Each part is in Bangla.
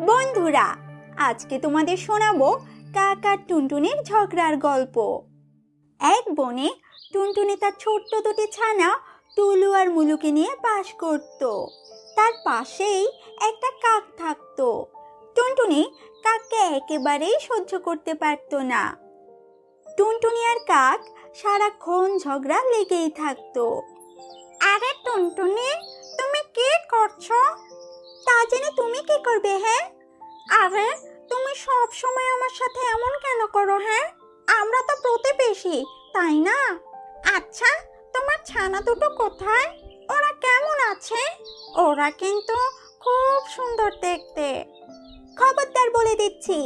বন্ধুরা, আজকে তোমাদের শোনাবো কাক আর টুনটুনির ঝগড়ার গল্প। এক বনে টুনটুনি তার ছোট্ট দুটি ছানা টুলু আর মুলুকে নিয়ে বাস করত। তার পাশেই একটা কাক থাকতো। টুনটুনি কাককে একেবারেই সহ্য করতে পারতো না। টুনটুনি আর কাক সারাক্ষণ ঝগড়া লেগেই থাকতো। আরে টুনটুনি, তুমি কি করছো? তা জেনে তুমি কি করবে? হ্যাঁ, আরে তুমি সব সময় আমার সাথে এমন কেন করো? হ্যাঁ, আমরা তো প্রতিবেশী, তাই না? আচ্ছা, তোমার ছানা দুটো কোথায়? ওরা কেমন আছে? ওরা কিন্তু খুব সুন্দর দেখতে। খবরদার বলে দিচ্ছি,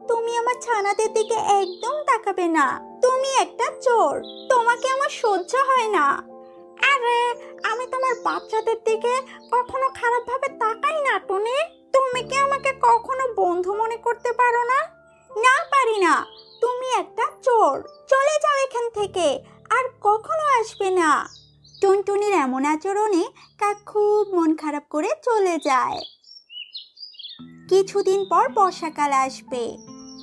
তুমি আমার ছানাদের দিকে একদম তাকাবে না। তুমি একটা চোর, তোমাকে আমার সহ্য হয় না। আরে আমি তোমার বাচ্চাদের দিকে কখনো খারাপ ভাবে তাকাই না টুনি। তুমি কি আমাকে কখনো বন্ধু মনে করতে পারো না? না, পারি না। তুমি একটা চোর। চলে যাও এখান থেকে, আর কখনো আসবে না। টুনটুনির এমন আচরণে কাক খুব মন খারাপ করে চলে যায়। কিছুদিন পর বর্ষাকাল আসবে,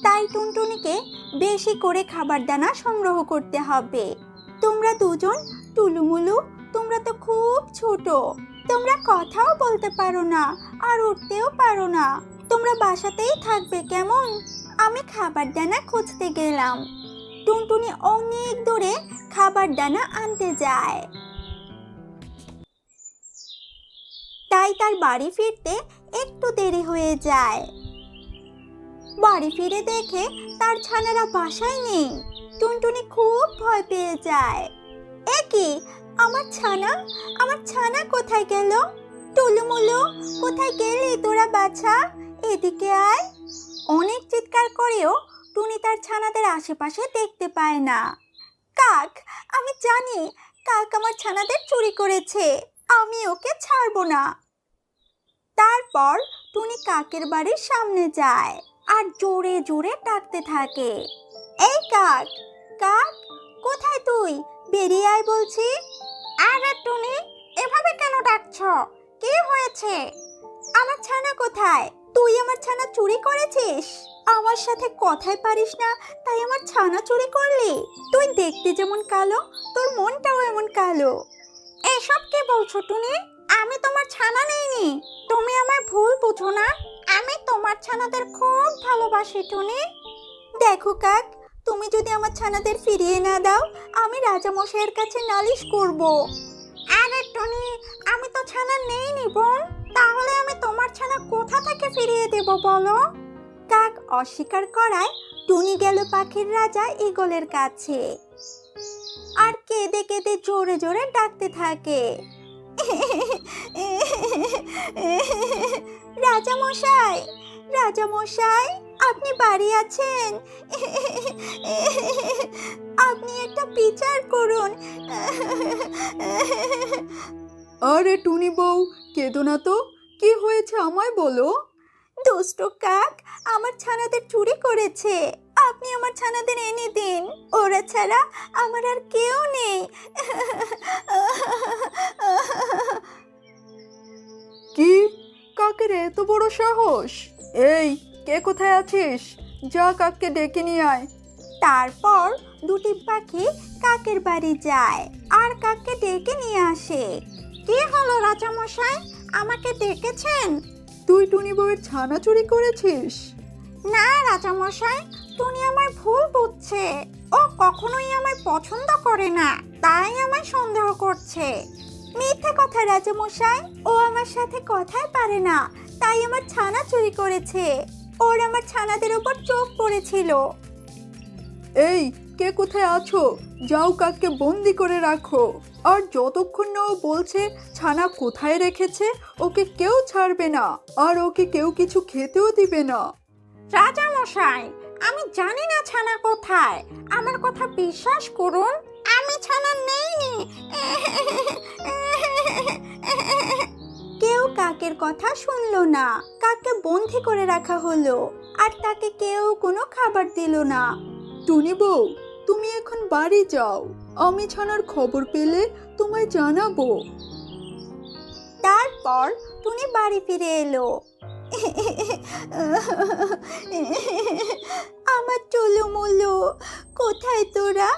তাই টুনটুনিকে বেশি করে খাবার দানা সংগ্রহ করতে হবে। তোমরা দুজন টুলুমুলু, তোমরা তো খুব ছোট, তোমরা কথাও বলতে পারো না আর উঠতেও পারো না। তোমরা বাসাতেই থাকবে কেমন? আমি খাবার দানা খুঁজতে গেলাম। টুনটুনি অনেক দূরে খাবার দানা আনতে যায়, তাই তার বাড়ি ফিরতে একটু দেরি হয়ে যায়। বাড়ি ফিরে দেখে তার ছানারা বাসায় নেই। টুনটুনি খুব ভয় পেয়ে যায়। এ কি, আমার ছানা কোথায় গেল? টুলুমুলু, কোথায় গেলি তোরা বাছা? এদিকে আয়। অনেক চিৎকার করেও টুনি তার ছানাদের আশেপাশে দেখতে পায় না। কাক, আমি জানি কাক আমার ছানাদের চুরি করেছে, আমি ওকে ছাড়বো না। তারপর টুনি কাকের বাড়ির সামনে যায় আর জোরে জোরে ডাকতে থাকে, এই কাক, কাক, কোথায় তুই? বেরিয়ে আয় বলছি। আরে টুনি, এভাবে কেন ডাকছ? কি হয়েছে? আমার ছানা কোথায়? তুই আমার ছানা চুরি করেছিস? আমার সাথে কথাই পারিস না, তাই আমার ছানা চুরি করলি? তুই দেখতে যেমন কালো, তোর মনটাও এমন কালো। এসব কি বলছো টুনি? আমি তোমার ছানা নেইনি, তুমি আমার ভুল বুঝো না। আমি তোমার ছানাদের খুব ভালোবাসি টুনি। দেখো কাক, তুমি যদি আমার ছানাদের ফিরিয়ে না দাও, আমি রাজামশাইয়ের কাছে নালিশ করব। আরে টুনি, আমি তো ছানা নেইনি বোন, তাহলে আমি তোমার ছানা কোথা থেকে ফিরিয়ে দেব বলো? কাক অস্বীকার করায় টুনি গেল পাখির রাজা ঈগলের কাছে আর কেঁদে কেঁদে জোরে জোরে ডাকতে থাকে, রাজামশাই, রাজামশাই, আপনি বাড়ি আছেন? আপনি একটা বিচার করুন। আরে টুনি বউ, কেঁদো না তো, কি হয়েছে আমায় বলো। দুষ্ট কাক আমার ছানাদের চুরি করেছে, আপনি আমার ছানাদের এনে দিন, ওরা ছাড়া আমার আর কেউ নেই। কি, কাকের এত বড় সাহস? এই, কে কোথায় আছিস? যা কাককে ডেকে নিয়ে আয়। তারপর দুটি পাখি কাকের বাড়ি যায় আর কাককে ডেকে নিয়ে আসে। কি হলো রাজামশাই, আমাকে ডেকেছেন? তুই টুনি বউয়ের ছানা চুরি করেছিস? না রাজামশাই, টুনি আমার ভুল বুঝছে। ও কখনোই আমায় পছন্দ করে না, তাই আমায় সন্দেহ করছে। মিথ্যে কথা রাজামশাই, ও আমার সাথে কথাই পারে না, তাই আমার ছানা চুরি করেছে। ওর আমার ছানাদের উপর চোখ পড়েছিল। এই, কে কোথায় আছো? যাও কাককে বন্দি করে রাখো। আর যতক্ষণ না ও বলছে ছানা কোথায় রেখেছে, ওকে কেউ ছাড়বে না, আর ওকে কেউ কিছু খেতেও দিবে না। রাজামশাই, আমি জানি না ছানা কোথায়, আমার কথা বিশ্বাস করুন, আমি ছানা নেইনি। কেউ কাকের কথা শুনলো না। কাককে বন্দি করে রাখা হলো আর তাকে কেউ কোনো খাবার দিল না। টুনি বউ, তুমি এখন বাড়ি যাও, আমি ছানার খবর পেলে তোমায় জানাবো। তারপর টুনি বাড়ি ফিরে এলো। আমার টুলুমুলু, কোথায় তোরা?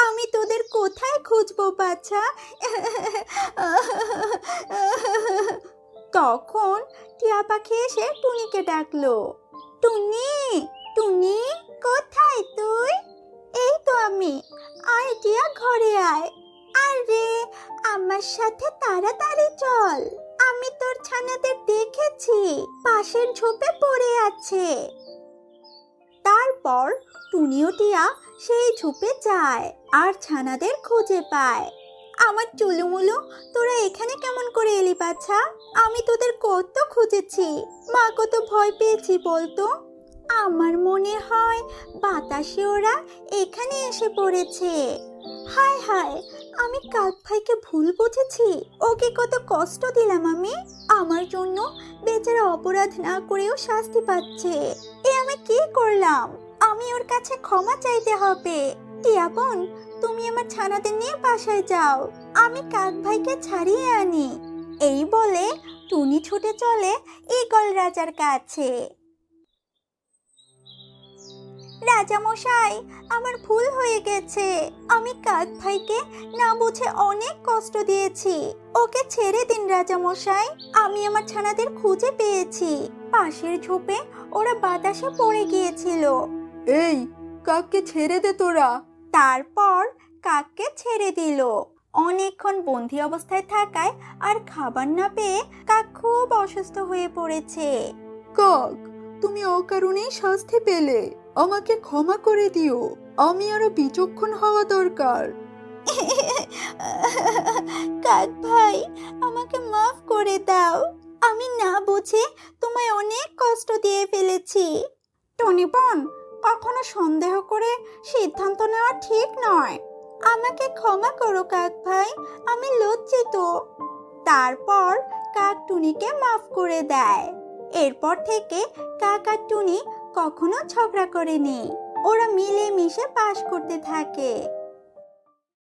আমি তোদের কোথায় খুঁজবো বাছা? তখন টিয়া পাখি এসে টুনিকে ডাকলো। টুনি, টুনি, কোথায় তুই? এই তো আমি। আয় টিয়া, ঘরে আয়। আরে, আমার সাথে তাড়াতাড়ি চল। আমি তোর ছানাদের দেখেছি, পাশের ঝোপে পড়ে আছে। তারপর টুনিও টিয়া সেই ঝোপে যায় আর ছানাদের খুঁজে পায়। আমার চুলুমুলু, তোরা এখানে কেমন করে এলি বাছা? আমি তোদের কত খুঁজেছি, মা কত ভয় পেয়েছি বলতো। আমার মনে হয় বাতাসে ওরা এখানে এসে পড়েছে। হায় হায়, আমি কাক ভাইকে ভুল বুঝেছি। ওকে কত কষ্ট দিলাম আমি। আমার জন্য বেচারা অপরাধ না করেও শাস্তি পাচ্ছে। এ আমি কি করলাম? আমি ওর কাছে ক্ষমা চাইতে হবে। টিয়া বোন, তুমি আমার ছানাদের নিয়ে বাসায় যাও, আমি কাক ভাইকে ছাড়িয়ে আনি। এই বলে টুনি ছুটে চলে ঈগল রাজার কাছে। রাজা মশাই, আমার ভুল হয়ে গেছে। আমি কাক ভাইকে না বুঝে অনেক কষ্ট দিয়েছি। ওকে ছেড়ে দিন রাজা মশাই। আমি আমার ছানাদের খুঁজে পেয়েছি। পাশের ঝোপে ওরা বাতাসে পড়ে গিয়েছিল। এই, কাককে ছেড়ে দে তোরা। তারপর কাককে ছেড়ে দিল। অনেকক্ষণ বন্দি অবস্থায় থাকায় আর খাবার না পেয়ে কাক খুব অসুস্থ হয়ে পড়েছে। কাক, তুমি অকারণেই শাস্তি পেলে, আমাকে ক্ষমা করে দিও। আমি আরো বিচক্ষণ হওয়া দরকার। কাক ভাই, আমাকে মাফ করে দাও। আমি না বুঝে তোমায় অনেক কষ্ট দিয়ে ফেলেছি। টনি বোন, কখনো সন্দেহ করে সিদ্ধান্ত নেওয়া ঠিক নয়। আমাকে ক্ষমা করো কাক ভাই, আমি লজ্জিত। তারপর কাক টুনিকে মাফ করে দেয়। এরপর থেকে কাক আর টুনি কখনো ঝগড়া করেনি। ওরা মিলেমিশে বাস করতে থাকে।